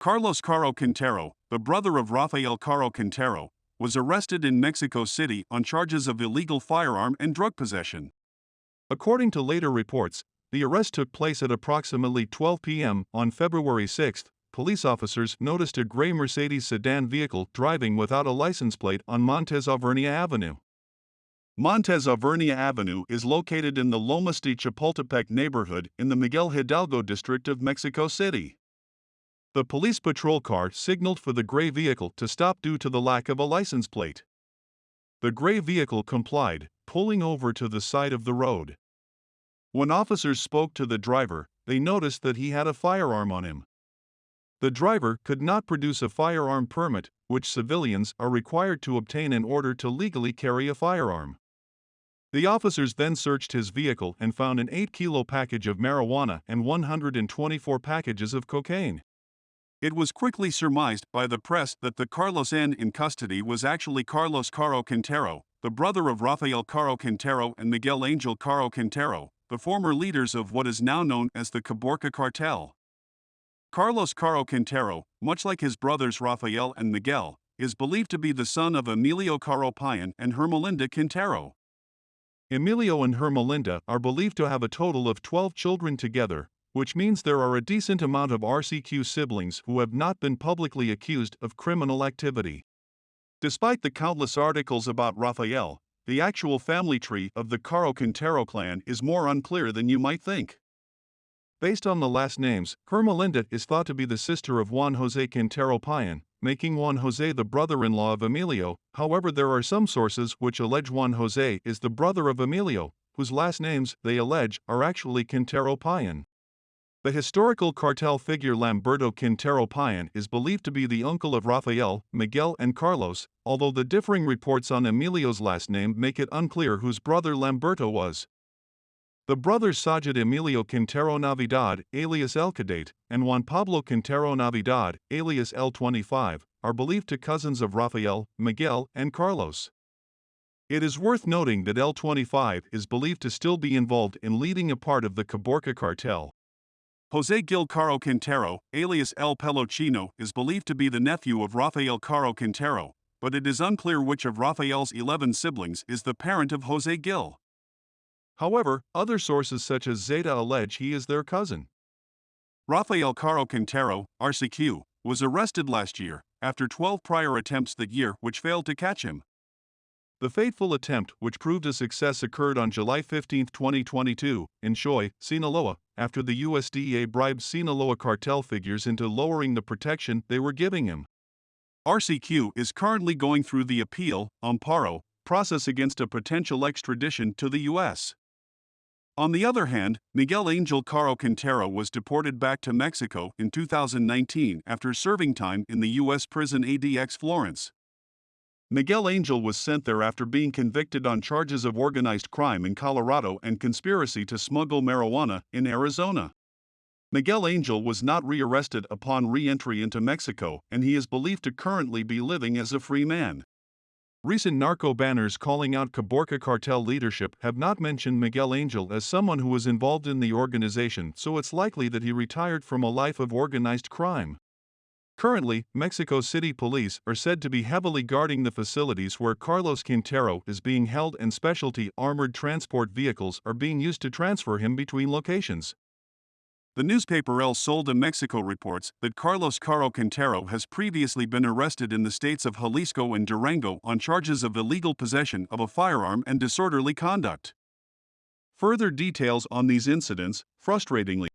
Carlos Caro Quintero, the brother of Rafael Caro Quintero, was arrested in Mexico City on charges of illegal firearm and drug possession. According to later reports, the arrest took place at approximately 12 p.m. on February 6. Police officers noticed a gray Mercedes sedan vehicle driving without a license plate on Montes Alvernia Avenue. Montes Alvernia Avenue is located in the Lomas de Chapultepec neighborhood in the Miguel Hidalgo district of Mexico City. The police patrol car signaled for the gray vehicle to stop due to the lack of a license plate. The gray vehicle complied, pulling over to the side of the road. When officers spoke to the driver, they noticed that he had a firearm on him. The driver could not produce a firearm permit, which civilians are required to obtain in order to legally carry a firearm. The officers then searched his vehicle and found an 8-kilo package of marijuana and 124 packages of cocaine. It was quickly surmised by the press that the Carlos N. in custody was actually Carlos Caro Quintero, the brother of Rafael Caro Quintero and Miguel Angel Caro Quintero, the former leaders of what is now known as the Caborca cartel. Carlos Caro Quintero, much like his brothers Rafael and Miguel, is believed to be the son of Emilio Caro Payan and Hermelinda Quintero. Emilio and Hermelinda are believed to have a total of 12 children together, which means there are a decent amount of RCQ siblings who have not been publicly accused of criminal activity. Despite the countless articles about Rafael, the actual family tree of the Caro Quintero clan is more unclear than you might think. Based on the last names, Hermelinda is thought to be the sister of Juan Jose Quintero Payan, making Juan Jose the brother-in-law of Emilio. However, there are some sources which allege Juan Jose is the brother of Emilio, whose last names, they allege, are actually Quintero Payan. The historical cartel figure Lamberto Quintero Payan is believed to be the uncle of Rafael, Miguel and Carlos, although the differing reports on Emilio's last name make it unclear whose brother Lamberto was. The brothers Sajid Emilio Quintero Navidad, alias El Cadete, and Juan Pablo Quintero Navidad, alias El25, are believed to cousins of Rafael, Miguel, and Carlos. It is worth noting that El25 is believed to still be involved in leading a part of the Caborca cartel. Jose Gil Caro Quintero, alias El Pelochino, is believed to be the nephew of Rafael Caro Quintero, but it is unclear which of Rafael's 11 siblings is the parent of Jose Gil. However, other sources such as Zeta allege he is their cousin. Rafael Caro Quintero, RCQ, was arrested last year, after 12 prior attempts that year which failed to catch him. The fateful attempt, which proved a success, occurred on July 15, 2022, in Xoy, Sinaloa, after the USDA bribed Sinaloa cartel figures into lowering the protection they were giving him. RCQ is currently going through the appeal, amparo, process against a potential extradition to the U.S. On the other hand, Miguel Angel Caro Quintero was deported back to Mexico in 2019 after serving time in the U.S. prison ADX Florence. Miguel Angel was sent there after being convicted on charges of organized crime in Colorado and conspiracy to smuggle marijuana in Arizona. Miguel Angel was not rearrested upon re-entry into Mexico, and he is believed to currently be living as a free man. Recent narco banners calling out Caborca cartel leadership have not mentioned Miguel Angel as someone who was involved in the organization, so it's likely that he retired from a life of organized crime. Currently, Mexico City police are said to be heavily guarding the facilities where Carlos Quintero is being held, and specialty armored transport vehicles are being used to transfer him between locations. The newspaper El Sol de Mexico reports that Carlos Caro Quintero has previously been arrested in the states of Jalisco and Durango on charges of illegal possession of a firearm and disorderly conduct. Further details on these incidents, frustratingly,